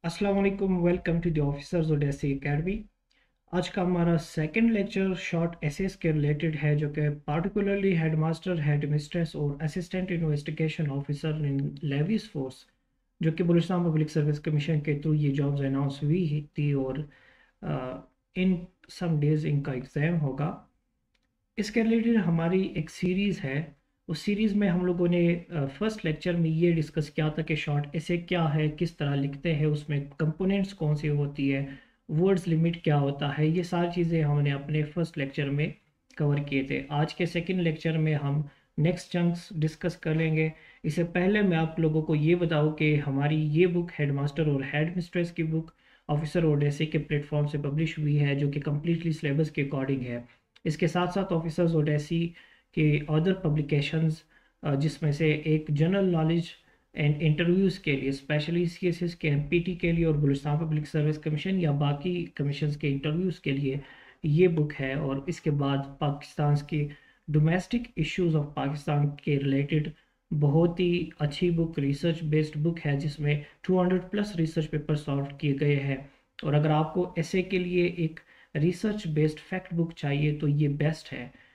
अस्सलाम वालेकुम। Welcome to the officers Odyssey academy. आज का हमारा सेकंड लेक्चर शॉर्ट एसेस के रिलेटेड है, जो कि पार्टिकुलरली हेडमास्टर, हेड मिस्ट्रेस और assistant investigation officer in Levies force, जो कि बलूचिस्तान पब्लिक सर्विस कमीशन के थ्रू ये जॉब्स अनाउंस हुई थी और इन सम डेज इनका एग्ज़ाम होगा। इसके रिलेटेड हमारी एक सीरीज़ है। उस सीरीज़ में हम लोगों ने फर्स्ट लेक्चर में ये डिस्कस किया था कि शॉर्ट ऐसे क्या है, किस तरह लिखते हैं, उसमें कंपोनेंट्स कौन सी होती है, वर्ड्स लिमिट क्या होता है, ये सारी चीज़ें हमने अपने फर्स्ट लेक्चर में कवर किए थे। आज के सेकंड लेक्चर में हम नेक्स्ट चंक्स डिस्कस कर लेंगे। इससे पहले मैं आप लोगों को ये बताऊं कि हमारी ये बुक हेडमास्टर और हेड मिस्ट्रेस की बुक ऑफिसर ओडेसी के प्लेटफॉर्म से पब्लिश हुई है, जो कि कम्प्लीटली सिलेबस के अकॉर्डिंग है। इसके साथ साथ ऑफिसर्स ओडेसी के अदर पब्लिकेशंस, जिसमें से एक जनरल नॉलेज एंड इंटरव्यूज़ के लिए, स्पेशली सीएसएस के, एमपीटी के लिए और बलूचिस्तान पब्लिक सर्विस कमीशन या बाकी कमीशंस के इंटरव्यूज़ के लिए ये बुक है। और इसके बाद पाकिस्तान की डोमेस्टिक इश्यूज़ ऑफ पाकिस्तान के रिलेटेड बहुत ही अच्छी बुक, रिसर्च बेस्ड बुक है, जिसमें 200 प्लस रिसर्च पेपर सॉल्व किए गए हैं। और अगर आपको ऐसे के लिए एक रिसर्च बेस्ड फैक्ट बुक चाहिए तो ये बेस्ट है।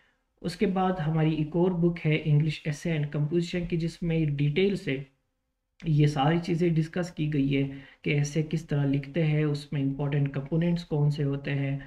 उसके बाद हमारी एक और बुक है इंग्लिश एसे एंड कंपोजिशन की, जिसमें डिटेल से ये सारी चीज़ें डिस्कस की गई है कि ऐसे किस तरह लिखते हैं, उसमें इंपॉर्टेंट कंपोनेंट्स कौन से होते हैं,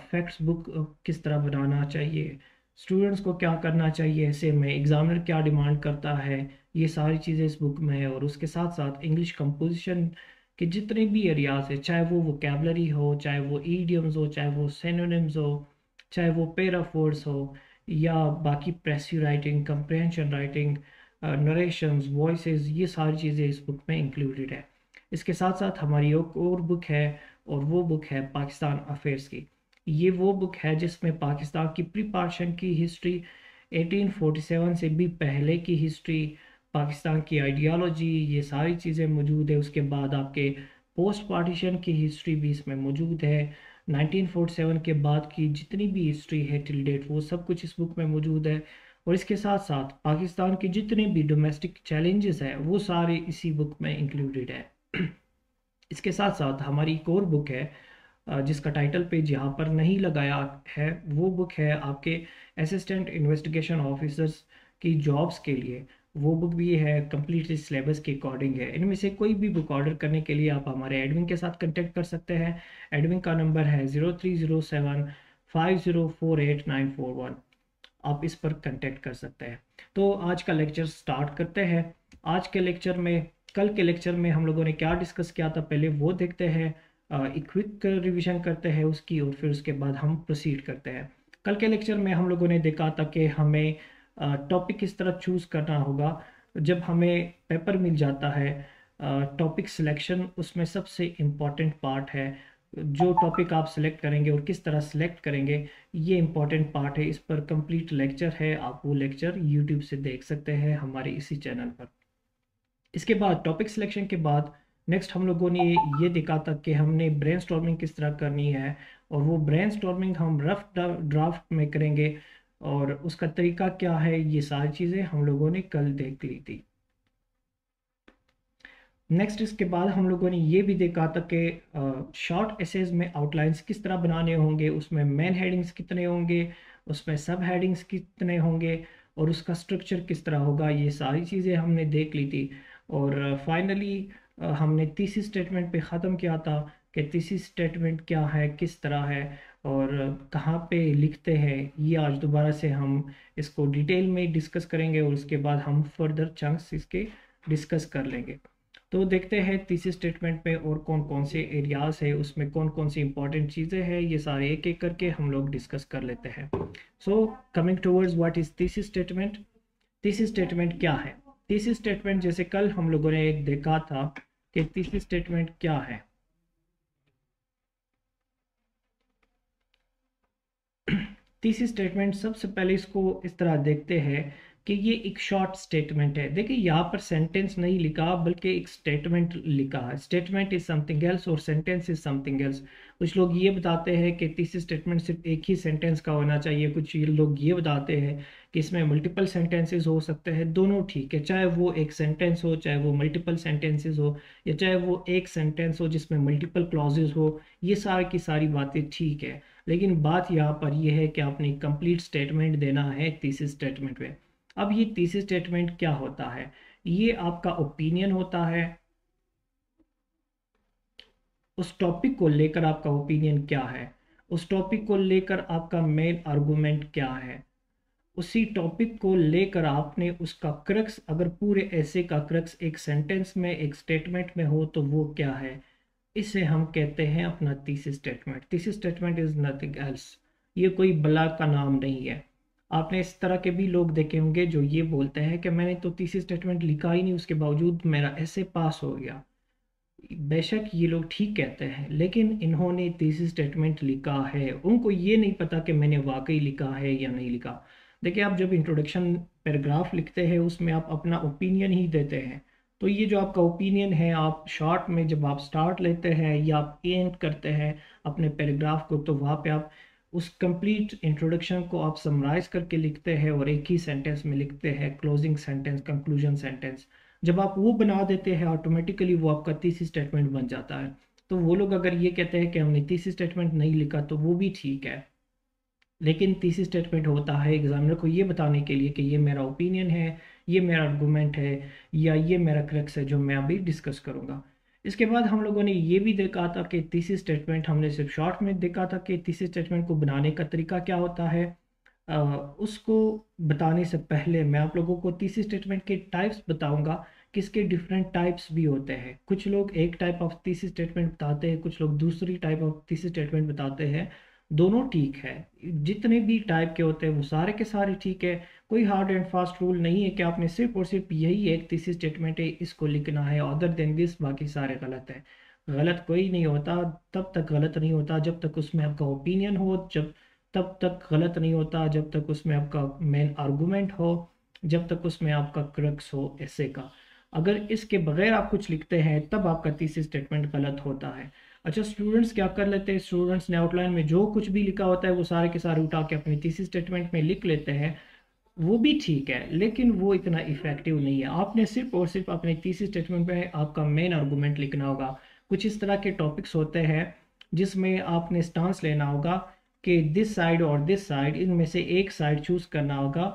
फैक्ट्स बुक किस तरह बनाना चाहिए, स्टूडेंट्स को क्या करना चाहिए ऐसे में, एग्जामिनर क्या डिमांड करता है, ये सारी चीज़ें इस बुक में है। और उसके साथ साथ इंग्लिश कंपोजिशन के जितने भी एरियाज है, चाहे वो वोकेबलरी हो, चाहे वो ईडियम्स हो, चाहे वो सिनोनिम्स हो, चाहे वो पेयर ऑफ वर्ड्स हो, या बाकी प्रेसिव writing, comprehension writing, narrations, voices, ये सारी चीज़ें इस बुक में इंक्लूडेड है। इसके साथ साथ हमारी एक और बुक है, और वो बुक है पाकिस्तान अफेयर्स की। ये वो बुक है जिसमें पाकिस्तान की प्री पार्टीशन की हिस्ट्री, 1847 से भी पहले की हिस्ट्री, पाकिस्तान की आइडियालॉजी, ये सारी चीज़ें मौजूद है। उसके बाद आपके पोस्ट पार्टीशन की हिस्ट्री भी इसमें मौजूद है। 1947 के बाद की जितनी भी हिस्ट्री है टिल डेट, वो सब कुछ इस बुक में मौजूद है। और इसके साथ साथ पाकिस्तान के जितने भी डोमेस्टिक चैलेंजेस हैं वो सारे इसी बुक में इंक्लूडेड है। इसके साथ साथ हमारी एक और बुक है, जिसका टाइटल पेज यहाँ पर नहीं लगाया है। वो बुक है आपके असिस्टेंट इन्वेस्टिगेशन ऑफिसर्स की जॉब्स के लिए। वो बुक भी है, कम्प्लीटली सिलेबस के अकॉर्डिंग है। इनमें से कोई भी बुक ऑर्डर करने के लिए आप हमारे एडमिन के साथ कांटेक्ट कर सकते हैं। एडमिन का नंबर है 0307504891। आप इस पर कांटेक्ट कर सकते हैं। तो आज का लेक्चर स्टार्ट करते हैं। आज के लेक्चर में, कल के लेक्चर में हम लोगों ने क्या डिस्कस किया था, पहले वो देखते हैं, एक क्विक रिवीजन करते हैं उसकी, और फिर उसके बाद हम प्रोसीड करते हैं। कल के लेक्चर में हम लोगों ने देखा था कि हमें टॉपिक किस तरह चूज़ करना होगा। जब हमें पेपर मिल जाता है, टॉपिक सिलेक्शन उसमें सबसे इम्पॉर्टेंट पार्ट है। जो टॉपिक आप सिलेक्ट करेंगे और किस तरह सिलेक्ट करेंगे, ये इम्पॉर्टेंट पार्ट है। इस पर कंप्लीट लेक्चर है, आप वो लेक्चर यूट्यूब से देख सकते हैं हमारे इसी चैनल पर। इसके बाद टॉपिक सिलेक्शन के बाद नेक्स्ट हम लोगों ने ये देखा था कि हमने ब्रेनस्टॉर्मिंग किस तरह करनी है, और वो ब्रेनस्टॉर्मिंग हम रफ ड्राफ्ट में करेंगे, और उसका तरीका क्या है, ये सारी चीज़ें हम लोगों ने कल देख ली थी। नेक्स्ट इसके बाद हम लोगों ने ये भी देखा था कि शॉर्ट एसेज में आउटलाइंस किस तरह बनाने होंगे, उसमें मेन हेडिंग्स कितने होंगे, उसमें सब हेडिंग्स कितने होंगे, और उसका स्ट्रक्चर किस तरह होगा, ये सारी चीज़ें हमने देख ली थी। और फाइनली हमने थीसिस स्टेटमेंट पे ख़त्म किया था कि थीसिस स्टेटमेंट क्या है, किस तरह है, और कहाँ पे लिखते हैं। ये आज दोबारा से हम इसको डिटेल में डिस्कस करेंगे, और उसके बाद हम फर्दर चंक्स इसके डिस्कस कर लेंगे। तो देखते हैं थीसिस स्टेटमेंट में और कौन कौन से एरियाज है, उसमें कौन कौन सी इंपॉर्टेंट चीज़ें हैं, ये सारे एक एक करके हम लोग डिस्कस कर लेते हैं। So coming towards what is thesis statement. Thesis statement क्या है? थीसिस स्टेटमेंट, जैसे कल हम लोगों ने देखा था कि थीसिस स्टेटमेंट क्या है। थीसिस स्टेटमेंट सबसे पहले इसको इस तरह देखते हैं कि ये एक शॉर्ट स्टेटमेंट है। देखिए यहाँ पर सेंटेंस नहीं लिखा बल्कि एक स्टेटमेंट लिखा है। स्टेटमेंट इज समथिंग एल्स और सेंटेंस इज समथिंग एल्स। कुछ लोग ये बताते हैं कि तीसरी स्टेटमेंट सिर्फ एक ही सेंटेंस का होना चाहिए, कुछ ये लोग ये बताते हैं कि इसमें मल्टीपल सेंटेंसेस हो सकते हैं। दोनों ठीक है, चाहे वो एक सेंटेंस हो, चाहे वो मल्टीपल सेंटेंसेस हो, या चाहे वो एक सेंटेंस हो जिसमें मल्टीपल क्लॉजेज हो, ये सारी की सारी बातें ठीक है। लेकिन बात यहाँ पर यह है कि आपने कंप्लीट स्टेटमेंट देना है तीसरी स्टेटमेंट में। अब ये तीसरी स्टेटमेंट क्या होता है? ये आपका ओपिनियन होता है। उस टॉपिक को लेकर आपका ओपिनियन क्या है, उस टॉपिक को लेकर आपका मेन आर्गुमेंट क्या है, उसी टॉपिक को लेकर आपने उसका क्रक्स, अगर पूरे ऐसे का क्रक्स एक सेंटेंस में एक स्टेटमेंट में हो तो वो क्या है, इसे हम कहते हैं अपना thesis statement. Thesis statement is nothing else. ये कोई बला का नाम नहीं है। आपने इस तरह के भी लोग देखे होंगे जो ये बोलते हैं कि मैंने तो थीसिस स्टेटमेंट लिखा ही नहीं, उसके बावजूद मेरा ऐसे पास हो गया। बेशक ये लोग ठीक कहते हैं, लेकिन इन्होंने थीसिस स्टेटमेंट लिखा है, उनको ये नहीं पता कि मैंने वाकई लिखा है या नहीं लिखा। देखिए आप जब इंट्रोडक्शन पैराग्राफ लिखते हैं उसमें आप अपना ओपिनियन ही देते हैं। तो ये जो आपका ओपिनियन है, आप शॉर्ट में जब आप स्टार्ट लेते हैं या आप एंड करते हैं अपने पैराग्राफ को, तो वहाँ पे आप उस कंप्लीट इंट्रोडक्शन को आप समराइज करके लिखते हैं और एक ही सेंटेंस में लिखते हैं क्लोजिंग सेंटेंस, कंक्लूजन सेंटेंस। जब आप वो बना देते हैं ऑटोमेटिकली वो आपका तीसरी स्टेटमेंट बन जाता है। तो वो लोग अगर ये कहते हैं कि हमने तीसरी स्टेटमेंट नहीं लिखा तो वो भी ठीक है, लेकिन तीसरी स्टेटमेंट होता है एग्जामिनर को ये बताने के लिए कि ये मेरा ओपिनियन है, ये मेरा आर्गूमेंट है, या ये मेरा क्रक्स है जो मैं अभी डिस्कस करूँगा। इसके बाद हम लोगों ने ये भी देखा था कि तीसरी स्टेटमेंट, हमने सिर्फ शॉर्ट में देखा था कि तीसरी स्टेटमेंट को बनाने का तरीका क्या होता है। उसको बताने से पहले मैं आप लोगों को तीसरी स्टेटमेंट के टाइप्स बताऊंगा, किसके डिफरेंट टाइप्स भी होते हैं। कुछ लोग एक टाइप ऑफ तीसरी स्टेटमेंट बताते हैं, कुछ लोग दूसरी टाइप ऑफ तीसरी स्टेटमेंट बताते हैं। दोनों ठीक है, जितने भी टाइप के होते हैं वो सारे के सारे ठीक है। कोई हार्ड एंड फास्ट रूल नहीं है कि आपने सिर्फ और सिर्फ यही एक तीसरी स्टेटमेंट है इसको लिखना है, अदर देन दिस बाकी सारे गलत है। गलत कोई नहीं होता, तब तक गलत नहीं होता जब तक उसमें आपका ओपिनियन हो, जब तब तक गलत नहीं होता जब तक उसमें आपका मेन आर्गुमेंट हो, जब तक उसमें आपका क्रक्स हो ऐसे का। अगर इसके बगैर आप कुछ लिखते हैं तब आपका तीसरी स्टेटमेंट गलत होता है। अच्छा, स्टूडेंट्स क्या कर लेते हैं, स्टूडेंट्स ने आउटलाइन में जो कुछ भी लिखा होता है वो सारे के सारे उठा के अपनी तीसरी स्टेटमेंट में लिख लेते हैं। वो भी ठीक है, लेकिन वो इतना इफेक्टिव नहीं है। आपने सिर्फ और सिर्फ अपनी तीसरी स्टेटमेंट में आपका मेन आर्गुमेंट लिखना होगा। कुछ इस तरह के टॉपिक्स होते हैं जिसमें आपने स्टांस लेना होगा कि दिस साइड और दिस साइड, इनमें से एक साइड चूज करना होगा।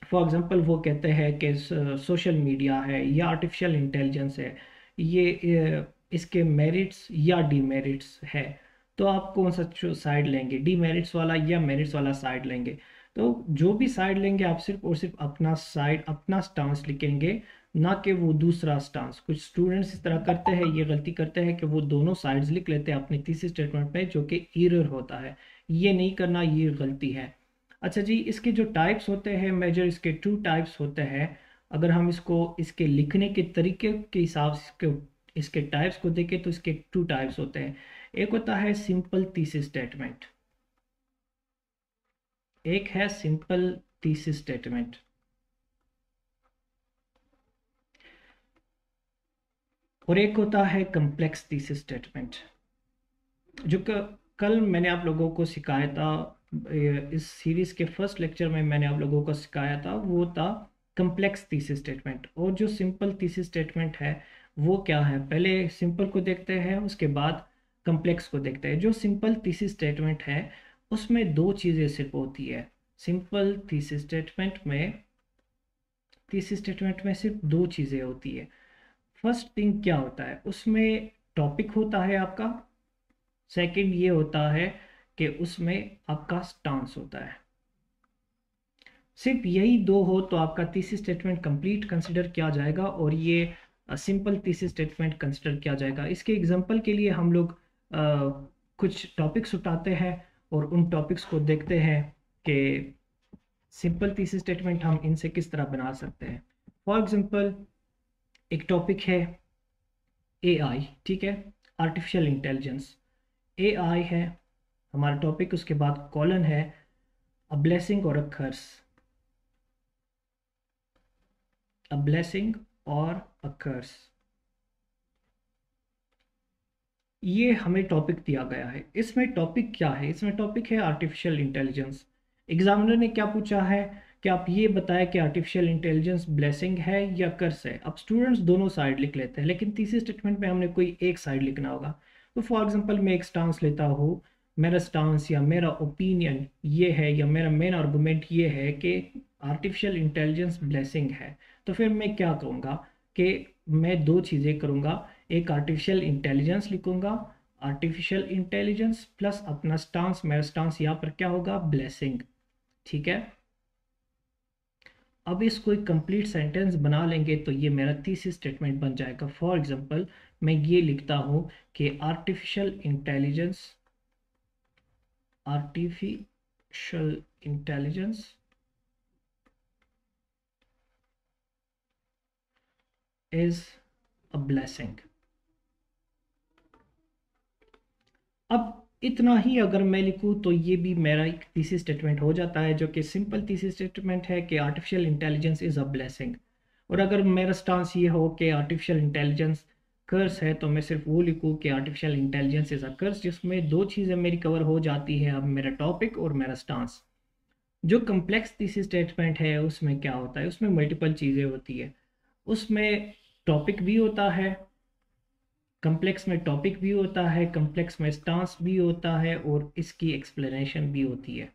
फॉर एग्जांपल वो कहते हैं कि सोशल मीडिया है या आर्टिफिशियल इंटेलिजेंस है, ये इसके मेरिट्स या डीमेरिट्स है, तो आप कौन सा साइड लेंगे, डीमेरिट्स वाला या मेरिट्स वाला साइड लेंगे। तो जो भी साइड लेंगे आप सिर्फ और सिर्फ अपना साइड, अपना स्टांस लिखेंगे, ना कि वो दूसरा स्टांस। कुछ स्टूडेंट्स इस तरह करते हैं, ये गलती करते हैं कि वो दोनों साइड्स लिख लेते हैं अपनी तीसरी स्टेटमेंट में, जो कि एरर होता है। ये नहीं करना, ये गलती है। अच्छा जी, इसके जो टाइप्स होते हैं मेजर, इसके टू टाइप्स होते हैं। अगर हम इसको इसके लिखने के तरीके के हिसाब से इसके टाइप्स को देखें तो इसके टू टाइप्स होते हैं। एक होता है सिंपल थीसिस स्टेटमेंट, एक है सिंपल थीसिस स्टेटमेंट, और एक होता है कम्प्लेक्स थीसिस स्टेटमेंट। जो कल मैंने आप लोगों को सिखाया था, इस सीरीज के फर्स्ट लेक्चर में मैंने आप लोगों को सिखाया था, वो था कम्प्लेक्स थीसिस स्टेटमेंट। और जो सिंपल थीसिस स्टेटमेंट है वो क्या है, पहले सिंपल को देखते हैं उसके बाद कम्प्लेक्स को देखते हैं। जो सिंपल थीसिस स्टेटमेंट है उसमें दो चीज़ें सिर्फ होती है। सिंपल थीसिस स्टेटमेंट में सिर्फ दो चीज़ें होती है। फर्स्ट थिंग क्या होता है, उसमें टॉपिक होता है आपका। सेकंड ये होता है कि उसमें आपका स्टांस होता है। सिर्फ यही दो हो तो आपका थीसिस स्टेटमेंट कंप्लीट कंसिडर किया जाएगा और ये सिंपल थीसिस स्टेटमेंट कंसिडर किया जाएगा। इसके एग्जांपल के लिए हम लोग कुछ टॉपिक्स उठाते हैं और उन टॉपिक्स को देखते हैं कि सिंपल थीसिस स्टेटमेंट हम इनसे किस तरह बना सकते हैं। फॉर एग्जांपल एक टॉपिक है एआई, ठीक है, आर्टिफिशियल इंटेलिजेंस। एआई है हमारा टॉपिक, उसके बाद कॉलन है अ ब्लेसिंग और अ कर्स। अ ब्लेसिंग और अ कर्स। ये हमें टॉपिक दिया गया है। इसमें टॉपिक क्या है? इसमें टॉपिक है आर्टिफिशियल इंटेलिजेंस। एग्जामिनर ने क्या पूछा है कि आप ये बताएं कि आर्टिफिशियल इंटेलिजेंस ब्लेसिंग है या कर्स है। अब स्टूडेंट्स दोनों साइड लिख लेते हैं, लेकिन तीसरे स्टेटमेंट में हमने कोई एक साइड लिखना होगा। तो फॉर एग्जांपल मैं एक स्टांस लेता हूँ, मेरा स्टांस या मेरा ओपिनियन ये है या मेरा मेन आर्गूमेंट ये है कि आर्टिफिशियल इंटेलिजेंस ब्लेसिंग है। तो फिर मैं क्या करूँगा कि मैं दो चीज़ें करूँगा। एक आर्टिफिशियल इंटेलिजेंस लिखूंगा, आर्टिफिशियल इंटेलिजेंस प्लस अपना स्टांस, मेरा स्टांस यहाँ पर क्या होगा? ब्लेसिंग। ठीक है। अब इसको एक कंप्लीट सेंटेंस बना लेंगे तो ये मेरा तीसरी स्टेटमेंट बन जाएगा। फॉर एग्जांपल मैं ये लिखता हूँ कि artificial intelligence is a blessing. अब इतना ही अगर मैं लिखूँ तो ये भी मेरा एक तीसरी स्टेटमेंट हो जाता है, जो कि सिंपल तीसरी स्टेटमेंट है कि artificial intelligence is a blessing. और अगर मेरा स्टांस ये हो कि आर्टिफिशियल इंटेलिजेंस कर्स है तो मैं सिर्फ वो लिखूँ कि आर्टिफिशियल इंटेलिजेंस इज़ अ कर्स, जिसमें दो चीज़ें मेरी कवर हो जाती है। अब मेरा टॉपिक और मेरा स्टांस। जो कम्प्लेक्स तीसरी स्टेटमेंट है उसमें क्या होता है? उसमें मल्टीपल चीज़ें होती है। उसमें टॉपिक भी होता है, कम्प्लेक्स में टॉपिक भी होता है, कम्प्लेक्स में स्टांस भी होता है और इसकी एक्सप्लेनेशन भी होती है।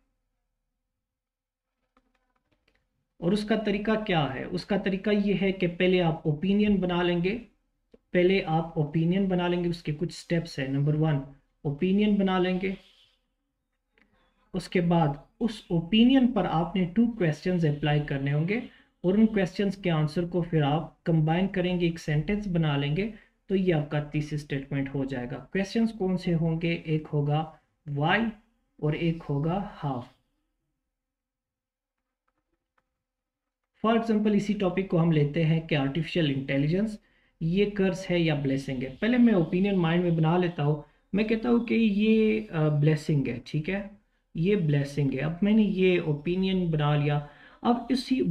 और उसका तरीका क्या है? उसका तरीका ये है कि पहले आप ओपिनियन बना लेंगे। उसके कुछ स्टेप्स हैं। नंबर वन, ओपिनियन बना लेंगे। उसके बाद उस ओपिनियन पर आपने टू क्वेश्चंस अप्लाई करने होंगे और उन क्वेश्चंस के आंसर को फिर आप कंबाइन करेंगे, एक सेंटेंस बना लेंगे। तो ये आपका तीसरी स्टेटमेंट हो जाएगा। क्वेश्चंस कौन से होंगे? एक होगा वाई और एक होगा हाउ। फॉर एग्जांपल इसी टॉपिक को हम लेते हैं कि आर्टिफिशियल इंटेलिजेंस ये कर्स है या ब्लेसिंग है। पहले मैं ओपिनियन माइंड में बना लेता हूँ। मैं कहता हूँ कि ये ब्लेसिंग है। ठीक है, ये ब्लेसिंग है। अब मैंने ये ओपिनियन बना लिया। अब इसी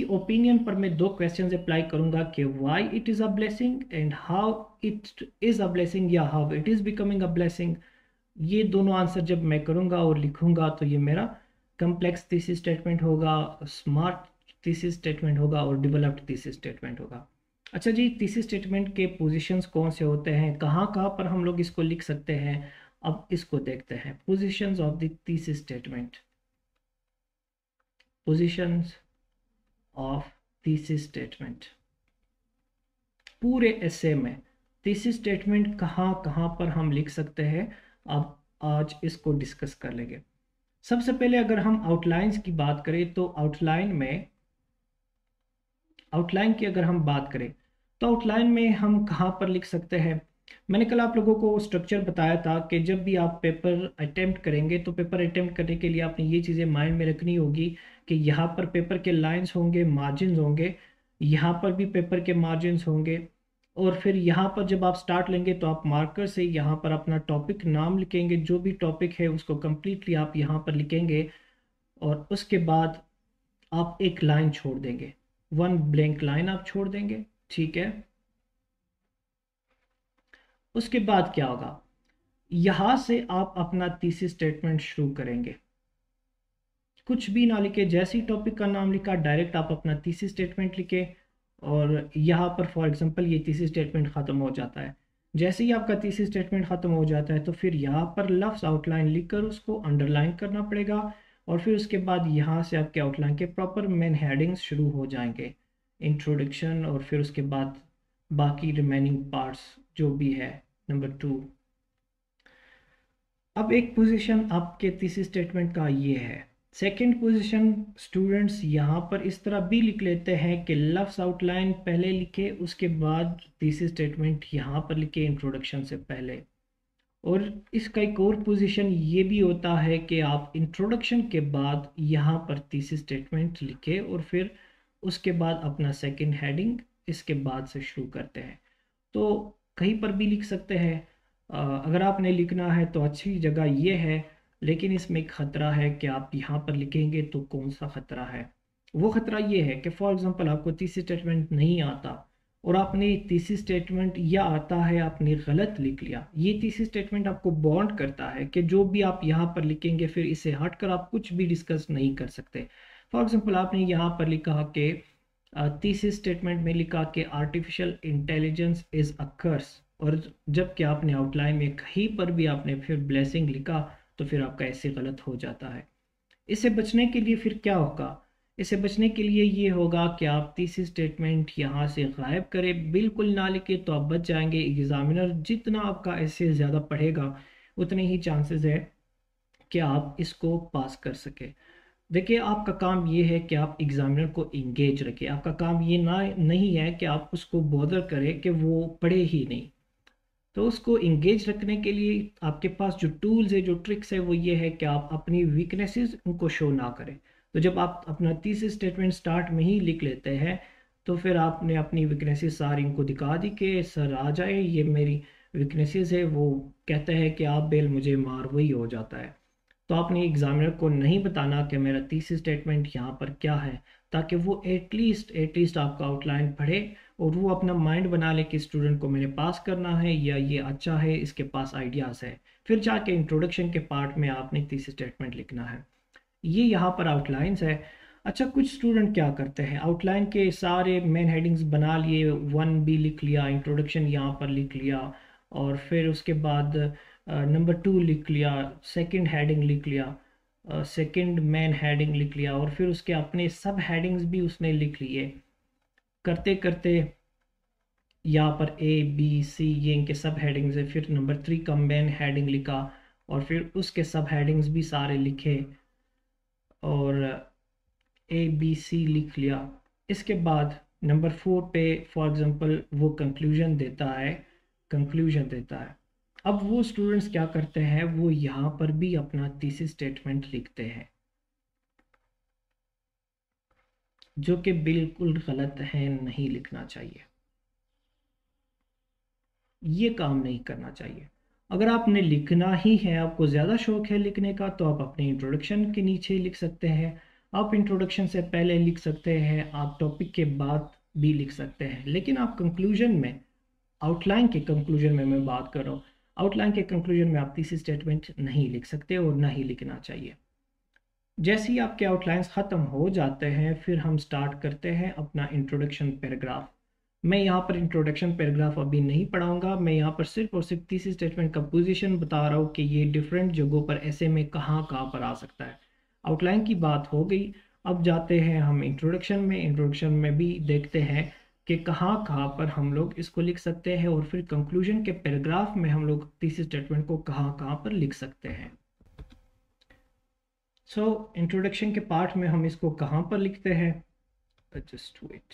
ओपिनियन पर मैं दो क्वेश्चंस अप्लाई करूंगा कि why it is a blessing and how it is a blessing, या how it is becoming a blessing. ये दोनों आंसर जब मैं करूंगा और लिखूंगा तो ये मेरा कम्प्लेक्स थीसिस स्टेटमेंट होगा, स्मार्ट थीसिस स्टेटमेंट होगा और डेवलप्ड थीसिस स्टेटमेंट होगा। अच्छा जी, थीसिस स्टेटमेंट के पोजीशंस कौन से होते हैं, कहाँ कहाँ पर हम लोग इसको लिख सकते हैं? अब इसको देखते हैं। Positions of the thesis statement. Positions of thesis statement. पूरे एसे में थीसिस स्टेटमेंट कहाँ कहाँ पर हम लिख सकते हैं, अब आज इसको डिस्कस कर लेंगे। सबसे पहले अगर हम आउटलाइंस की बात करें तो आउटलाइन की अगर हम बात करें तो आउटलाइन में हम कहाँ पर लिख सकते हैं? मैंने कल आप लोगों को स्ट्रक्चर बताया था कि जब भी आप पेपर अटेम्प्ट करेंगे तो पेपर अटेम्प्ट करने के लिए आपने ये चीज़ें माइंड में रखनी होगी कि यहाँ पर पेपर के लाइंस होंगे, मार्जिन होंगे, यहाँ पर भी पेपर के मार्जिन होंगे। और फिर यहाँ पर जब आप स्टार्ट लेंगे तो आप मार्कर से यहाँ पर अपना टॉपिक नाम लिखेंगे। जो भी टॉपिक है उसको कम्प्लीटली आप यहाँ पर लिखेंगे और उसके बाद आप एक लाइन छोड़ देंगे, वन ब्लैंक लाइन आप छोड़ देंगे। ठीक है। उसके बाद क्या होगा? यहां से आप अपना तीसरी स्टेटमेंट शुरू करेंगे। कुछ भी ना लिखे, जैसे ही टॉपिक का नाम लिखा डायरेक्ट आप अपना तीसरी स्टेटमेंट लिखे और यहाँ पर फॉर एग्जांपल ये तीसरी स्टेटमेंट ख़त्म हो जाता है। जैसे ही आपका तीसरी स्टेटमेंट ख़त्म हो जाता है तो फिर यहाँ पर लफ्ज़ आउटलाइन लिखकर उसको अंडरलाइन करना पड़ेगा और फिर उसके बाद यहाँ से आपके आउटलाइन के प्रॉपर मेन हेडिंग्स शुरू हो जाएंगे, इंट्रोडक्शन और फिर उसके बाद बाकी रिमेनिंग पार्ट्स जो भी है। नंबर टू, अब एक पोजीशन आपके तीसरी स्टेटमेंट का ये है। सेकंड पोजीशन स्टूडेंट्स यहाँ पर इस तरह भी लिख लेते हैं कि लफ्ज़ आउटलाइन पहले लिखे, उसके बाद तीसरी स्टेटमेंट यहाँ पर लिखे इंट्रोडक्शन से पहले। और इसका एक और पोजीशन ये भी होता है कि आप इंट्रोडक्शन के बाद यहाँ पर तीसरी स्टेटमेंट लिखे और फिर उसके बाद अपना सेकंड हेडिंग इसके बाद से शुरू करते हैं। तो कहीं पर भी लिख सकते हैं। अगर आपने लिखना है तो अच्छी जगह ये है, लेकिन इसमें एक ख़तरा है कि आप यहाँ पर लिखेंगे तो कौन सा ख़तरा है? वो खतरा ये है कि फॉर एग्जांपल आपको तीसरी स्टेटमेंट नहीं आता और आपने तीसरी स्टेटमेंट या आता है आपने गलत लिख लिया। ये तीसरी स्टेटमेंट आपको बॉन्ड करता है कि जो भी आप यहाँ पर लिखेंगे फिर इसे हटकर आप कुछ भी डिस्कस नहीं कर सकते। फॉर एग्जांपल आपने यहाँ पर लिखा कि तीसरी स्टेटमेंट में लिखा कि आर्टिफिशियल इंटेलिजेंस इज अ कर्स, और जबकि आपने आउटलाइन में कहीं पर भी आपने फिर ब्लेसिंग लिखा तो फिर आपका ऐसे गलत हो जाता है। इससे बचने के लिए फिर क्या होगा? इससे बचने के लिए ये होगा कि आप तीसरी स्टेटमेंट यहाँ से गायब करें, बिल्कुल ना लिखे तो आप बच जाएंगे। एग्जामिनर जितना आपका ऐसे ज़्यादा पढ़ेगा उतने ही चांसेस है कि आप इसको पास कर सके। देखिए, आपका काम ये है कि आप एग्जामिनर को इंगेज रखें। आपका काम ये ना नहीं है कि आप उसको बॉदर करें कि वो पढ़े ही नहीं। तो उसको इंगेज रखने के लिए आपके पास जो टूल्स है, जो ट्रिक्स है, वो ये है कि आप अपनी वीकनेसेस उनको शो ना करें। तो जब आप अपना तीसरी स्टेटमेंट स्टार्ट में ही लिख लेते हैं तो फिर आपने अपनी वीकनेसेस सारी इनको दिखा दी कि सर आ जाए, ये मेरी वीकनेसेस है। वो कहते हैं कि आप बेल मुझे मार, वही हो जाता है। तो आपने एग्जामिनर को नहीं बताना कि मेरा तीसरी स्टेटमेंट यहाँ पर क्या है, ताकि वो एटलीस्ट आपका आउटलाइन पढ़े और वो अपना माइंड बना ले कि स्टूडेंट को मैंने पास करना है या ये अच्छा है, इसके पास आइडियाज़ है। फिर जाके इंट्रोडक्शन के पार्ट में आपने तीसरी स्टेटमेंट लिखना है। ये यहाँ पर आउटलाइंस है। अच्छा, कुछ स्टूडेंट क्या करते हैं, आउटलाइन के सारे मेन हेडिंग्स बना लिए, 1B लिख लिया, इंट्रोडक्शन यहाँ पर लिख लिया, और फिर उसके बाद नंबर 2 लिख लिया, सेकंड हेडिंग लिख लिया, सेकंड मेन हेडिंग लिख लिया, और फिर उसके अपने सब हेडिंग्स भी उसने लिख लिए। करते करते यहाँ पर A B C ये इनके सब हेडिंग्स है। फिर नंबर 3 का मेन हेडिंग लिखा और फिर उसके सब हेडिंग्स भी सारे लिखे और ABC लिख लिया। इसके बाद नंबर 4 पे फॉर एग्जांपल वो कंक्लूजन देता है। अब वो स्टूडेंट्स क्या करते हैं, वो यहाँ पर भी अपना थीसिस स्टेटमेंट लिखते हैं, जो कि बिल्कुल गलत है, नहीं लिखना चाहिए। ये काम नहीं करना चाहिए। अगर आपने लिखना ही है, आपको ज़्यादा शौक है लिखने का, तो आप अपने इंट्रोडक्शन के नीचे लिख सकते हैं। आप इंट्रोडक्शन से पहले लिख सकते हैं, आप टॉपिक के बाद भी लिख सकते हैं, लेकिन आप कंक्लूजन में, आउटलाइन के कंक्लूजन में मैं बात कर रहा हूँ, आउटलाइन के कंक्लूजन में आप तीसरी स्टेटमेंट नहीं लिख सकते और ना ही लिखना चाहिए। जैसे ही आपके आउटलाइंस ख़त्म हो जाते हैं फिर हम स्टार्ट करते हैं अपना इंट्रोडक्शन पैराग्राफ। मैं यहाँ पर इंट्रोडक्शन पैराग्राफ अभी नहीं पढ़ाऊंगा, मैं यहाँ पर सिर्फ और सिर्फ तीसरी स्टेटमेंट का पोजीशन बता रहा हूँ कि ये डिफरेंट जगहों पर ऐसे में कहाँ कहाँ पर आ सकता है। आउटलाइन की बात हो गई, अब जाते हैं हम इंट्रोडक्शन में। इंट्रोडक्शन में भी देखते हैं कि कहाँ कहाँ पर हम लोग इसको लिख सकते हैं, और फिर कंक्लूजन के पैराग्राफ में हम लोग तीसरी स्टेटमेंट को कहाँ कहाँ पर लिख सकते हैं। सो इंट्रोडक्शन के पार्ट में हम इसको कहाँ पर लिखते हैं, जस्ट वेट।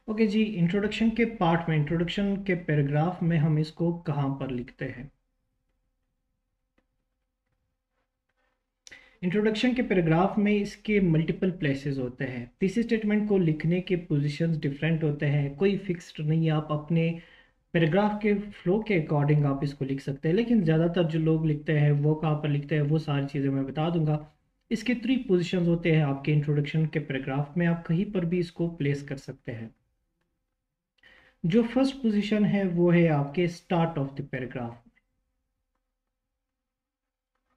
ओके जी, इंट्रोडक्शन के पार्ट में, इंट्रोडक्शन के पैराग्राफ में हम इसको कहाँ पर लिखते हैं। इंट्रोडक्शन के पैराग्राफ में इसके मल्टीपल प्लेसेस होते हैं। तीसरे स्टेटमेंट को लिखने के पोजीशंस डिफरेंट होते हैं, कोई फिक्स्ड नहीं है। आप अपने पैराग्राफ के फ्लो के अकॉर्डिंग आप इसको लिख सकते हैं, लेकिन ज़्यादातर जो लोग लिखते हैं वो कहाँ पर लिखते हैं वो सारी चीज़ें मैं बता दूंगा। इसके 3 पोजीशंस होते हैं आपके इंट्रोडक्शन के पैराग्राफ में, आप कहीं पर भी इसको प्लेस कर सकते हैं। जो फर्स्ट पोजीशन है वो है आपके स्टार्ट ऑफ द पैराग्राफ,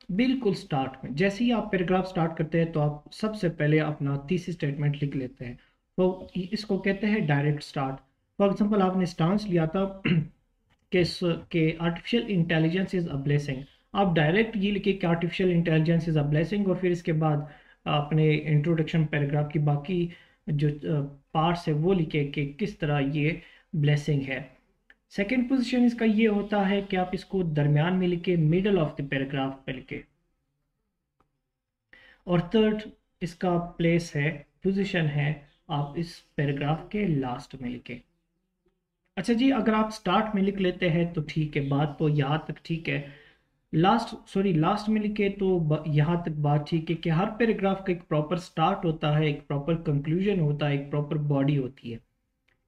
बिल्कुल स्टार्ट में। जैसे ही आप पैराग्राफ स्टार्ट करते हैं तो आप सबसे पहले अपना तीसरी स्टेटमेंट लिख लेते हैं, तो इसको कहते हैं डायरेक्ट स्टार्ट। फॉर एग्जांपल आपने स्टांस लिया था कि artificial intelligence is a blessing, आप डायरेक्ट ये लिखे कि artificial intelligence is a blessing, और फिर इसके बाद अपने इंट्रोडक्शन पैराग्राफ की बाकी जो पार्ट्स है वो लिखे कि किस तरह ये ब्लेसिंग है। सेकेंड पोजीशन इसका ये होता है कि आप इसको दरमियान में लिखे, मिडल ऑफ द पैराग्राफ पे लिखे, और थर्ड इसका प्लेस है, पोजीशन है, आप इस पैराग्राफ के लास्ट में लिखे। अच्छा जी, अगर आप स्टार्ट में लिख लेते हैं तो ठीक है, बात तो यहाँ तक ठीक है। लास्ट में लिखे तो यहाँ तक बात ठीक है कि हर पैराग्राफ का एक प्रॉपर स्टार्ट होता है, एक प्रॉपर कंक्लूजन होता है, एक प्रॉपर बॉडी होती है।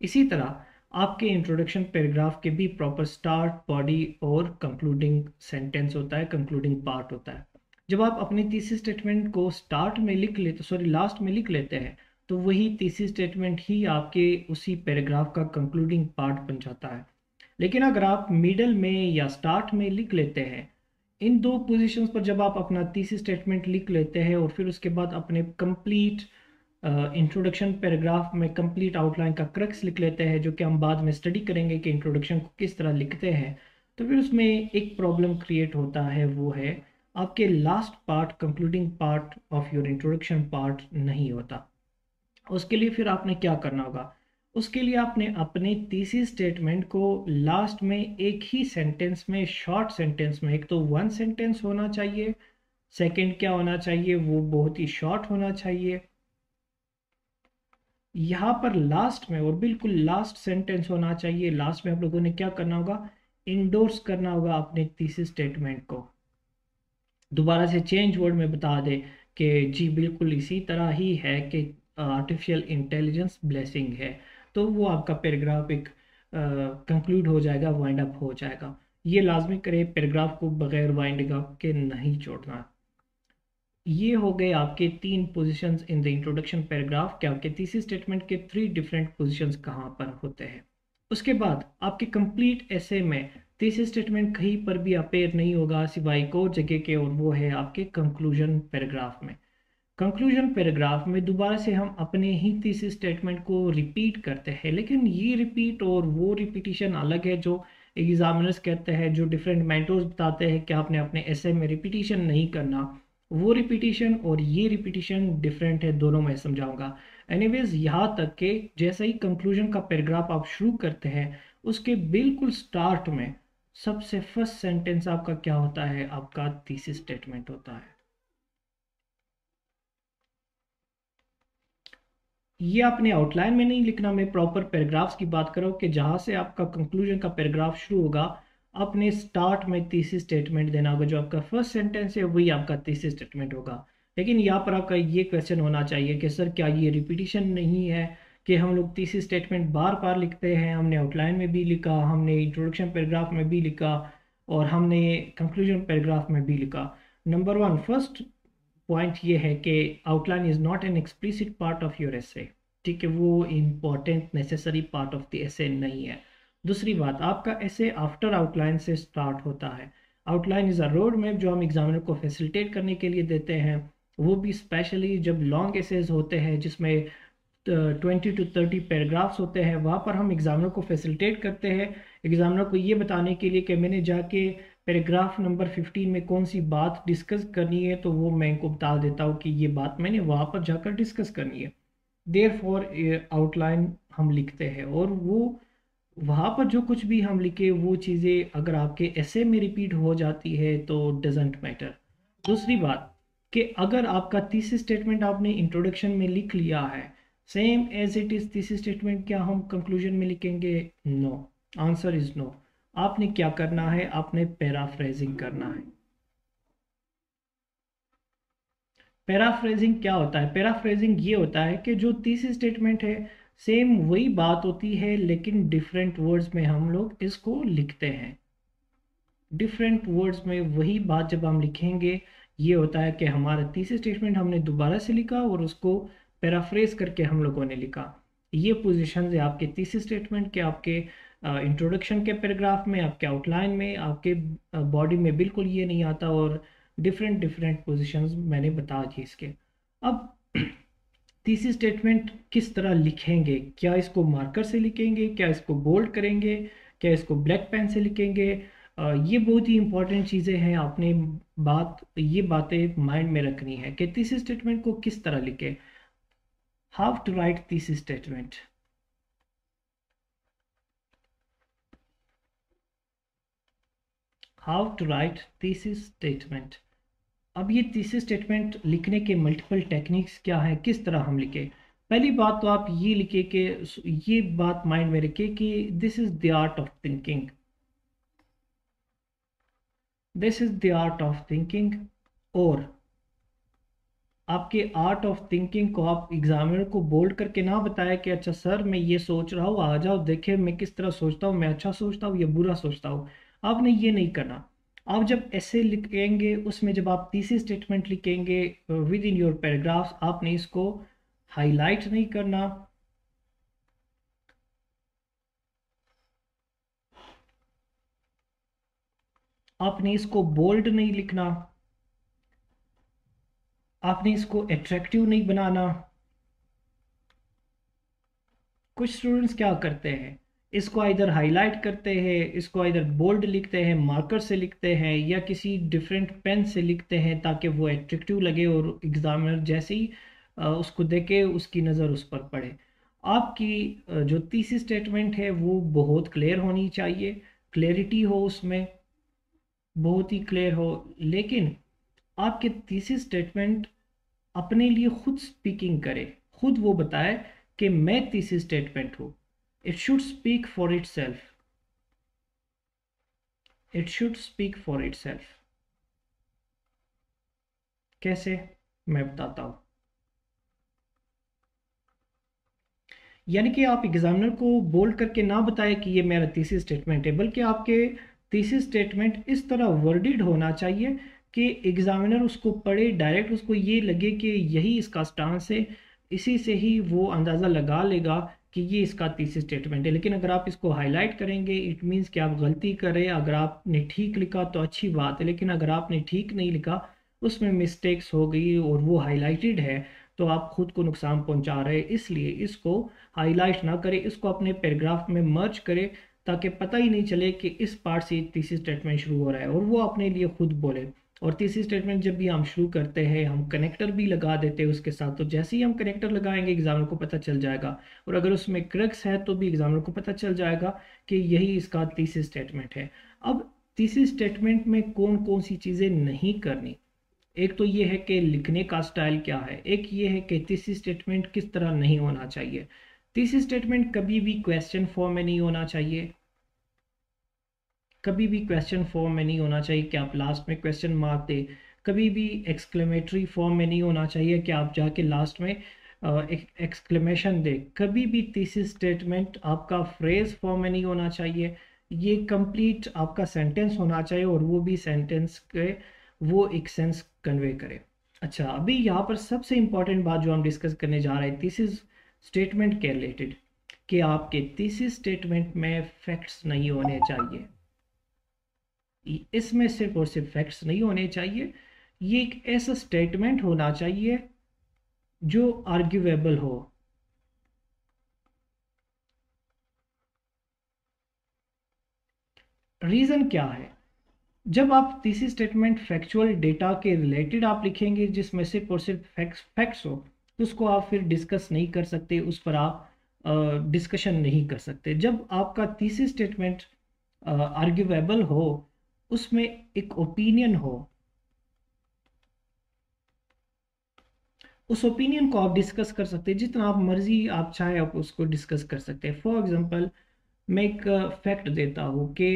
इसी तरह आपके इंट्रोडक्शन पैराग्राफ के भी प्रॉपर स्टार्ट, बॉडी और कंक्लूडिंग सेंटेंस होता है, कंक्लूडिंग पार्ट होता है। जब आप अपनी थीसिस स्टेटमेंट को स्टार्ट में लिख लेते, सॉरी लास्ट में लिख लेते हैं, तो वही थीसिस स्टेटमेंट ही आपके उसी पैराग्राफ का कंक्लूडिंग पार्ट बन जाता है। लेकिन अगर आप मिडल में या स्टार्ट में लिख लेते हैं, इन दो पोजीशंस पर जब आप अपना थीसिस स्टेटमेंट लिख लेते हैं और फिर उसके बाद अपने कंप्लीट इंट्रोडक्शन पैराग्राफ में कंप्लीट आउटलाइन का क्रक्स लिख लेते हैं, जो कि हम बाद में स्टडी करेंगे कि इंट्रोडक्शन को किस तरह लिखते हैं, तो फिर उसमें एक प्रॉब्लम क्रिएट होता है, वो है आपके last part, concluding part of your introduction part नहीं होता। उसके लिए फिर आपने क्या करना होगा? उसके लिए आपने अपने थीसिस स्टेटमेंट को लास्ट में एक ही सेंटेंस में, शॉर्ट सेंटेंस में, एक तो वन सेंटेंस होना चाहिए, सेकंड क्या होना चाहिए, वो बहुत ही शॉर्ट होना चाहिए। यहाँ पर लास्ट में और बिल्कुल लास्ट सेंटेंस होना चाहिए। लास्ट में आप लोगों ने क्या करना होगा? इंडोर्स करना होगा अपने थीसिस स्टेटमेंट को। दोबारा से चेंज वर्ड में बता दे कि जी बिल्कुल इसी तरह ही है कि आर्टिफिशियल इंटेलिजेंस ब्लेसिंग है, तो वो आपका पैराग्राफ एक कंक्लूड हो जाएगा, वाइंड अप हो जाएगा। ये लाजमी करे पैराग्राफ को बगैर वाइंडिंग अप के नहीं छोड़ना। ये हो गए आपके 3 positions in the introduction paragraph के। आपके थीसिस स्टेटमेंट के 3 डिफरेंट पोजीशंस कहाँ पर होते हैं। उसके बाद आपके कंप्लीट ऐसे में थीसिस स्टेटमेंट कहीं पर भी अपेयर नहीं होगा सिवाय एक और जगह के, और वो है आपके कंक्लूजन पैराग्राफ में। कंक्लूजन पैराग्राफ में दोबारा से हम अपने ही थीसिस स्टेटमेंट को रिपीट करते हैं, लेकिन ये रिपीट और वो रिपीटिशन अलग है जो एग्जामिनर्स कहते हैं, जो डिफरेंट मेंटर्स बताते हैं कि आपने अपने ऐसे में रिपीटिशन नहीं करना। वो रिपीटिशन और ये रिपीटिशन डिफरेंट है, दोनों मैं समझाऊंगा। एनीवेज, यहाँ तक कि जैसे ही कंक्लूजन का पैराग्राफ आप शुरू करते हैं, उसके बिल्कुल स्टार्ट में सबसे फर्स्ट सेंटेंस आपका क्या होता है? आपका थीसिस स्टेटमेंट होता है। ये आपने आउटलाइन में नहीं लिखना, मैं प्रॉपर पैराग्राफ्स की बात कर रहा हूँ कि जहाँ से आपका कंक्लूजन का पैराग्राफ शुरू होगा, आपने स्टार्ट में थीसिस स्टेटमेंट देना होगा। जो आपका फर्स्ट सेंटेंस है वही आपका थीसिस स्टेटमेंट होगा। लेकिन यहाँ पर आपका ये क्वेश्चन होना चाहिए कि सर क्या ये रिपीटिशन नहीं है कि हम लोग थीसिस स्टेटमेंट बार बार लिखते हैं? हमने आउटलाइन में भी लिखा, हमने इंट्रोडक्शन पैराग्राफ में भी लिखा, और हमने कंक्लूजन पैराग्राफ में भी लिखा। नंबर वन, फर्स्ट पॉइंट ये है कि outline is not an explicit part of your essay. ठीक है, वो important necessary part of the essay नहीं है। दूसरी बात, आपका एसे आफ्टर आउटलाइन से स्टार्ट होता है। Outline is a road map जो हम एग्जामिनर को फैसिलिटेट करने के लिए देते हैं, वो भी स्पेशली जब लॉन्ग एसेज होते हैं जिसमें 20 to 30 पैराग्राफ्स होते हैं, वहाँ पर हम एग्जामिनर को फैसिलिटेट करते हैं, एग्जामिनर को ये बताने के लिए कि मैंने जाके पैराग्राफ नंबर 15 में कौन सी बात डिस्कस करनी है, तो वो मैं इनको बता देता हूँ कि ये बात मैंने वहाँ पर जाकर डिस्कस करनी है। देयर फॉर आउटलाइन हम लिखते हैं, और वो वहाँ पर जो कुछ भी हम लिखे वो चीज़ें अगर आपके ऐसे में रिपीट हो जाती है तो डजेंट मैटर। दूसरी बात कि अगर आपका थीसिस स्टेटमेंट आपने इंट्रोडक्शन में लिख लिया है same as it is thesis statement, क्या हम कंक्लूजन में लिखेंगे? No, answer is no. आपने क्या करना है? आपने पैराफ्रेजिंग करना है। पैराफ्रेजिंग क्या होता है? पैराफ्रेजिंग ये होता है कि जो थीसिस स्टेटमेंट है सेम वही बात होती है, लेकिन डिफरेंट वर्ड्स में हम लोग इसको लिखते हैं। डिफरेंट वर्ड्स में वही बात जब हम लिखेंगे, ये होता है कि हमारा थीसिस स्टेटमेंट हमने दोबारा से लिखा और उसको पैराफ्रेज करके हम लोगों ने लिखा। ये पोजीशन है आपके थीसिस स्टेटमेंट के, आपके इंट्रोडक्शन के पैराग्राफ में, आपके आउटलाइन में, आपके बॉडी में बिल्कुल ये नहीं आता, और डिफरेंट डिफरेंट पोजीशंस मैंने बता दी इसके। अब थीसिस स्टेटमेंट किस तरह लिखेंगे? क्या इसको मार्कर से लिखेंगे? क्या इसको बोल्ड करेंगे? क्या इसको ब्लैक पेन से लिखेंगे? ये बहुत ही इंपॉर्टेंट चीज़ें हैं, आपने ये बातें माइंड में रखनी है कि थीसिस स्टेटमेंट को किस तरह लिखे। How to write thesis statement. How to write thesis statement. अब ये थीसिस स्टेटमेंट लिखने के मल्टीपल टेक्निक्स क्या है, किस तरह हम लिखे? पहली बात तो आप ये लिखे कि, ये बात माइंड में रखे कि this is the art of thinking. This is the art of thinking, और आपके आर्ट ऑफ थिंकिंग को आप एग्जामिनर को बोल्ड करके ना बताया कि अच्छा सर मैं ये सोच रहा हूँ, आ जाओ देखे मैं किस तरह सोचता हूँ, मैं अच्छा सोचता हूँ या बुरा सोचता हूँ। आपने ये नहीं करना। आप जब ऐसे लिखेंगे उसमें जब आप तीसरी स्टेटमेंट लिखेंगे विद इन योर पैराग्राफ्स, आपने इसको हाईलाइट नहीं करना, आपने इसको बोल्ड नहीं लिखना, आपने इसको अट्रैक्टिव नहीं बनाना। कुछ स्टूडेंट्स क्या करते हैं, इसको इधर हाईलाइट करते हैं, इसको इधर बोल्ड लिखते हैं, मार्कर से लिखते हैं या किसी डिफरेंट पेन से लिखते हैं ताकि वो एट्रैक्टिव लगे और एग्जामिनर जैसे ही उसको देखे उसकी नज़र उस पर पड़े। आपकी जो तीसरी स्टेटमेंट है वो बहुत क्लियर होनी चाहिए, क्लैरिटी हो उसमें, बहुत ही क्लियर हो। लेकिन आपके तीसरी स्टेटमेंट अपने लिए खुद स्पीकिंग करे, खुद वो बताए कि मैं तीसरी स्टेटमेंट हूं। It should speak for it self, it should speak for it self. कैसे, मैं बताता हूं। यानी कि आप एग्जामिनर को बोल्ड करके ना बताए कि ये मेरा तीसरी स्टेटमेंट है, बल्कि आपके तीसरी स्टेटमेंट इस तरह वर्डिड होना चाहिए कि एग्जामिनर उसको पढ़े, डायरेक्ट उसको ये लगे कि यही इसका स्टांस है, इसी से ही वो अंदाज़ा लगा लेगा कि ये इसका तीसरी स्टेटमेंट है। लेकिन अगर आप इसको हाईलाइट करेंगे इट मीन्स कि आप गलती करें। अगर आपने ठीक लिखा तो अच्छी बात है, लेकिन अगर आपने ठीक नहीं लिखा, उसमें मिस्टेक्स हो गई और वो हाईलाइटेड है, तो आप खुद को नुकसान पहुंचा रहे हैं। इसलिए इसको हाईलाइट ना करें, इसको अपने पैराग्राफ में मर्ज करें ताकि पता ही नहीं चले कि इस पार्ट से तीसरी स्टेटमेंट शुरू हो रहा है, और वो अपने लिए खुद बोले। और तीसरी स्टेटमेंट जब भी हम शुरू करते हैं हम कनेक्टर भी लगा देते हैं उसके साथ, तो जैसे ही हम कनेक्टर लगाएंगे एग्जामिनर को पता चल जाएगा, और अगर उसमें क्रक्स है तो भी एग्जामिनर को पता चल जाएगा कि यही इसका तीसरी स्टेटमेंट है। अब तीसरी स्टेटमेंट में कौन कौन सी चीज़ें नहीं करनी, एक तो ये है कि लिखने का स्टाइल क्या है, एक ये है कि तीसरी स्टेटमेंट किस तरह नहीं होना चाहिए। तीसरी स्टेटमेंट कभी भी क्वेश्चन फॉर्म में नहीं होना चाहिए, कभी भी क्वेश्चन फॉर्म में नहीं होना चाहिए कि आप लास्ट में क्वेश्चन मार्क दे, कभी भी एक्सक्लेमेटरी फॉर्म में नहीं होना चाहिए कि आप जाके लास्ट में एक्सक्लेमेशन दे, कभी भी तीसरी स्टेटमेंट आपका फ्रेज फॉर्म में नहीं होना चाहिए। ये कंप्लीट आपका सेंटेंस होना चाहिए और वो भी सेंटेंस के वो एक सेंस कन्वे करे। अच्छा, अभी यहाँ पर सबसे इंपॉर्टेंट बात जो हम डिस्कस करने जा रहे हैं तीसरी स्टेटमेंट के रिलेटेड, कि आपके तीसरी स्टेटमेंट में फैक्ट्स नहीं होने चाहिए। इसमें सिर्फ और सिर्फ फैक्ट्स नहीं होने चाहिए, ये एक ऐसा स्टेटमेंट होना चाहिए जो आर्ग्यूएबल हो। रीजन क्या है, जब आप तीसरी स्टेटमेंट फैक्चुअल डेटा के रिलेटेड आप लिखेंगे जिसमें सिर्फ और सिर्फ फैक्ट्स हो, तो उसको आप फिर डिस्कस नहीं कर सकते, उस पर आप डिस्कशन नहीं कर सकते। जब आपका तीसरी स्टेटमेंट आर्ग्यूएबल हो, उसमें एक ओपिनियन हो, उस ओपिनियन को आप डिस्कस कर सकते हैं, जितना आप मर्जी आप चाहे आप उसको डिस्कस कर सकते हैं। फॉर एग्जांपल मैं एक फैक्ट देता हूँ कि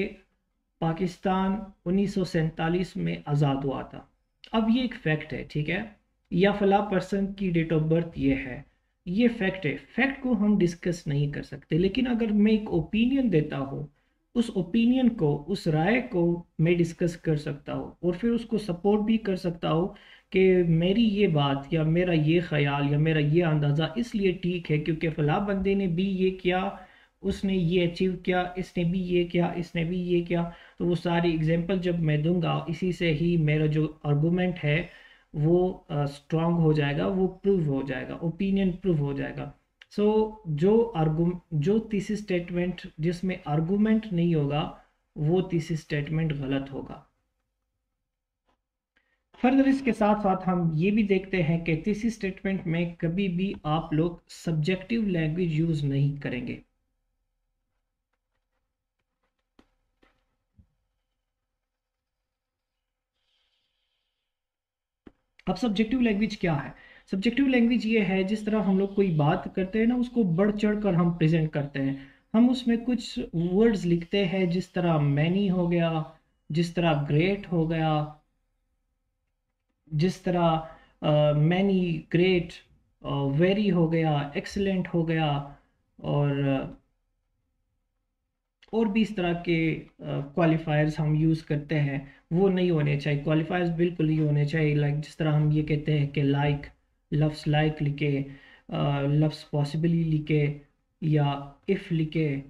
पाकिस्तान 1947 में आज़ाद हुआ था। अब ये एक फैक्ट है, ठीक है, या फला पर्सन की डेट ऑफ बर्थ ये है, ये फैक्ट है, फैक्ट को हम डिस्कस नहीं कर सकते। लेकिन अगर मैं एक ओपिनियन देता हूँ, उस ओपिनियन को, उस राय को मैं डिस्कस कर सकता हूँ और फिर उसको सपोर्ट भी कर सकता हूँ कि मेरी ये बात या मेरा ये ख्याल या मेरा ये अंदाज़ा इसलिए ठीक है क्योंकि फला बंदे ने भी ये किया, उसने ये अचीव किया, इसने भी ये किया, इसने भी ये किया। तो वो सारी एग्जांपल जब मैं दूंगा, इसी से ही मेरा जो आर्गुमेंट है वो स्ट्रांग हो जाएगा, वो प्रूव हो जाएगा, ओपिनियन प्रूव हो जाएगा। सो जो तीसरी स्टेटमेंट जिसमें आर्गुमेंट नहीं होगा वो तीसरी स्टेटमेंट गलत होगा। फर्दर इसके साथ साथ हम ये भी देखते हैं कि तीसरी स्टेटमेंट में कभी भी आप लोग सब्जेक्टिव लैंग्वेज यूज नहीं करेंगे। अब सब्जेक्टिव लैंग्वेज क्या है, सब्जेक्टिव लैंग्वेज ये है जिस तरह हम लोग कोई बात करते हैं ना उसको बढ़ चढ़ कर हम प्रेजेंट करते हैं। हम उसमें कुछ वर्ड्स लिखते हैं जिस तरह मैनी हो गया, जिस तरह ग्रेट हो गया, जिस तरह मैनी, ग्रेट, वेरी हो गया, एक्सीलेंट हो गया, और और भी इस तरह के क्वालिफायर्स हम यूज़ करते हैं, वो नहीं होने चाहिए। क्वालिफायर्स बिल्कुल नहीं होने चाहिए। लाइक जिस तरह हम ये कहते हैं कि लाइक, लफ्स लाइक लिखे, लफ्स पॉसिबली लिखे, या इफ़ लिखे,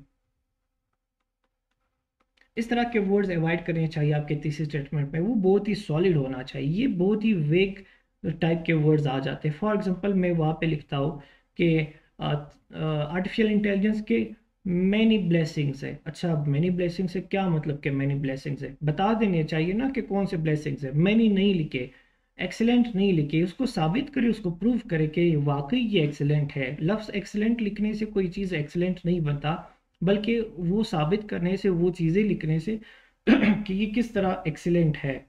इस तरह के वर्ड्स अवॉइड करने चाहिए आपके तीसरे स्टेटमेंट में। वो बहुत ही सॉलिड होना चाहिए। ये बहुत ही वेग टाइप के वर्ड्स आ जाते हैं। फॉर एग्जांपल मैं वहाँ पे लिखता हूँ कि आर्टिफिशियल इंटेलिजेंस के मैनी ब्लेसिंग्स है। अच्छा, मैनी ब्लेसिंग्स है, क्या मतलब कि मैनी ब्लेसिंग्स है? बता देने चाहिए ना कि कौन से ब्लेसिंग्स है। मैनी नहीं लिखे, एक्सीलेंट नहीं लिखे, उसको साबित करे, उसको प्रूव करे कि वाकई ये एक्सीलेंट है। लफ्ज़ एक्सीलेंट लिखने से कोई चीज़ एक्सीलेंट नहीं बनता, बल्कि वो साबित करने से, वो चीज़ें लिखने से कि ये किस तरह एक्सीलेंट है।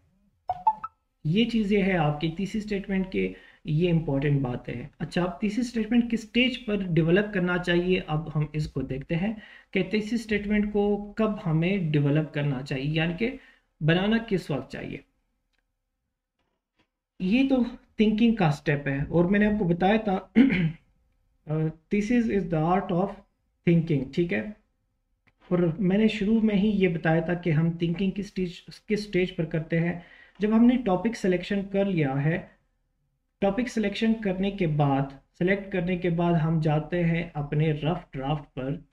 ये चीज़ें हैं आपकी तीसरी स्टेटमेंट के, ये इंपॉर्टेंट बातें हैं। अच्छा, अब तीसरी स्टेटमेंट किस स्टेज पर डेवलप करना चाहिए, अब हम इसको देखते हैं कि तीसरी स्टेटमेंट को कब हमें डेवलप करना चाहिए, यानी कि बनाना किस वक्त चाहिए। ये तो थिंकिंग का स्टेप है, और मैंने आपको बताया था thesis is the art of thinking, ठीक है। और मैंने शुरू में ही ये बताया था कि हम थिंकिंग किस स्टेज पर करते हैं, जब हमने टॉपिक सिलेक्शन कर लिया है। टॉपिक सिलेक्शन करने के बाद, सेलेक्ट करने के बाद हम जाते हैं अपने रफ ड्राफ्ट पर।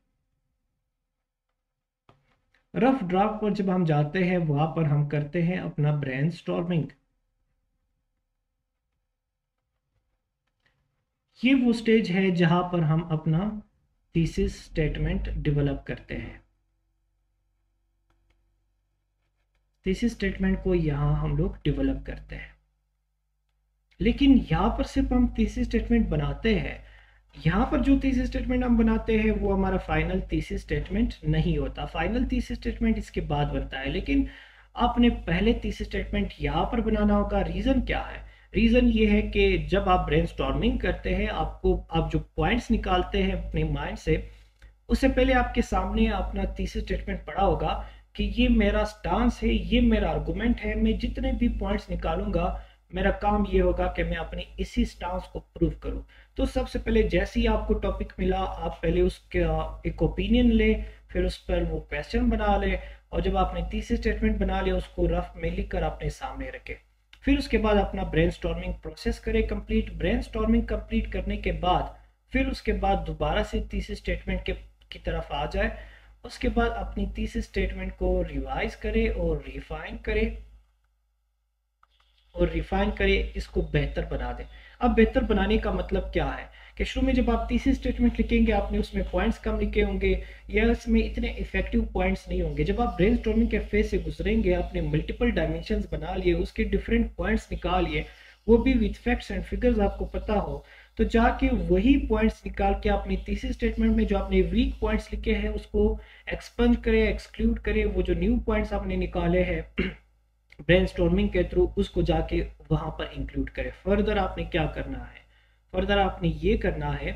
रफ ड्राफ्ट पर जब हम जाते हैं, वहां पर हम करते हैं अपना ब्रेनस्टॉर्मिंग। ये वो स्टेज है जहां पर हम अपना थीसिस स्टेटमेंट डेवलप करते हैं। थीसिस स्टेटमेंट को यहाँ हम लोग डेवलप करते हैं। लेकिन यहाँ पर सिर्फ हम थीसिस स्टेटमेंट बनाते हैं। यहाँ पर जो थीसिस स्टेटमेंट हम बनाते हैं वो हमारा फाइनल थीसिस स्टेटमेंट नहीं होता। फाइनल थीसिस स्टेटमेंट इसके बाद बनता है, लेकिन आपने पहले थीसिस स्टेटमेंट यहाँ पर बनाना होगा। रीज़न क्या है? रीज़न ये है कि जब आप ब्रेनस्टॉर्मिंग करते हैं, आप जो पॉइंट्स निकालते हैं अपने माइंड से, उससे पहले आपके सामने अपना थीसिस स्टेटमेंट पड़ा होगा कि ये मेरा स्टांस है, ये मेरा आर्गुमेंट है। मैं जितने भी पॉइंट्स निकालूंगा, मेरा काम ये होगा कि मैं अपने इसी स्टांस को प्रूव करूं। तो सबसे पहले जैसे ही आपको टॉपिक मिला, आप पहले उसका एक ओपिनियन ले, फिर उस पर वो क्वेश्चन बना ले, और जब आपने थीसिस स्टेटमेंट बना लिया, उसको रफ में लिखकर अपने सामने रखे। फिर उसके बाद अपना ब्रेनस्टॉर्मिंग प्रोसेस करें कंप्लीट। ब्रेनस्टॉर्मिंग कंप्लीट करने के बाद फिर उसके बाद दोबारा से थीसिस स्टेटमेंट की तरफ आ जाए। उसके बाद अपनी थीसिस स्टेटमेंट को रिवाइज करें और रिफाइन करें, इसको बेहतर बना दें। अब बेहतर बनाने का मतलब क्या है कि शुरू में जब आप थीसिस स्टेटमेंट लिखेंगे, आपने उसमें पॉइंट्स कम लिखे होंगे, या उसमें इतने इफेक्टिव पॉइंट्स नहीं होंगे। जब आप ब्रेनस्टॉर्मिंग के फेज से गुजरेंगे, आपने मल्टीपल डायमेंशंस बना लिए, उसके डिफरेंट पॉइंट्स निकालिए, वो भी विद फैक्ट्स एंड फिगर्स आपको पता हो, तो जाके वही पॉइंट्स निकाल के अपनी थीसिस स्टेटमेंट में जो आपने वीक पॉइंट्स लिखे हैं उसको एक्सपंज करें, एक्सक्लूड करें। वो जो न्यू पॉइंट्स आपने निकाले हैं ब्रेनस्टॉर्मिंग के थ्रू, उसको जाके वहां पर इंक्लूड करें। फर्दर आपने क्या करना है? फर्दर आपने ये करना है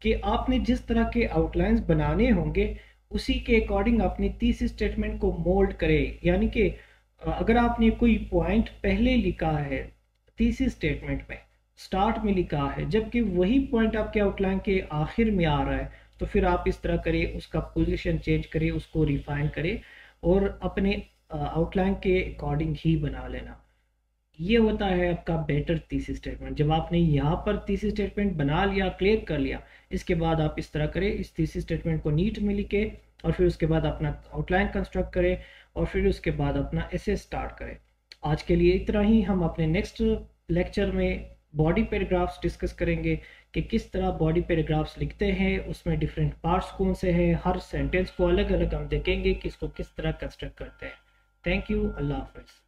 कि आपने जिस तरह के आउटलाइंस बनाने होंगे, उसी के अकॉर्डिंग अपनी थीसिस स्टेटमेंट को मोल्ड करें। यानी कि अगर आपने कोई पॉइंट पहले लिखा है थीसिस स्टेटमेंट में, स्टार्ट में लिखा है, जबकि वही पॉइंट आपके आउटलाइन के आखिर में आ रहा है, तो फिर आप इस तरह करें, उसका पोजीशन चेंज करें, उसको रिफाइन करें, और अपने आउटलाइन के अकॉर्डिंग ही बना लेना। ये होता है आपका बेटर थीसिस स्टेटमेंट। जब आपने यहाँ पर थीसिस स्टेटमेंट बना लिया, क्लियर कर लिया, इसके बाद आप इस तरह करें, इस थीसिस स्टेटमेंट को नीट में लिखे, और फिर उसके बाद अपना आउटलाइन कंस्ट्रक्ट करें, और फिर उसके बाद अपना एसे स्टार्ट करें। आज के लिए इतना ही। हम अपने नेक्स्ट लेक्चर में बॉडी पैराग्राफ्स डिस्कस करेंगे कि किस तरह बॉडी पैराग्राफ्स लिखते हैं, उसमें डिफरेंट पार्ट्स कौन से हैं, हर सेंटेंस को अलग अलग हम देखेंगे कि इसको किस तरह कंस्ट्रक्ट करते हैं। Thank you. अल्लाह हाफिज़।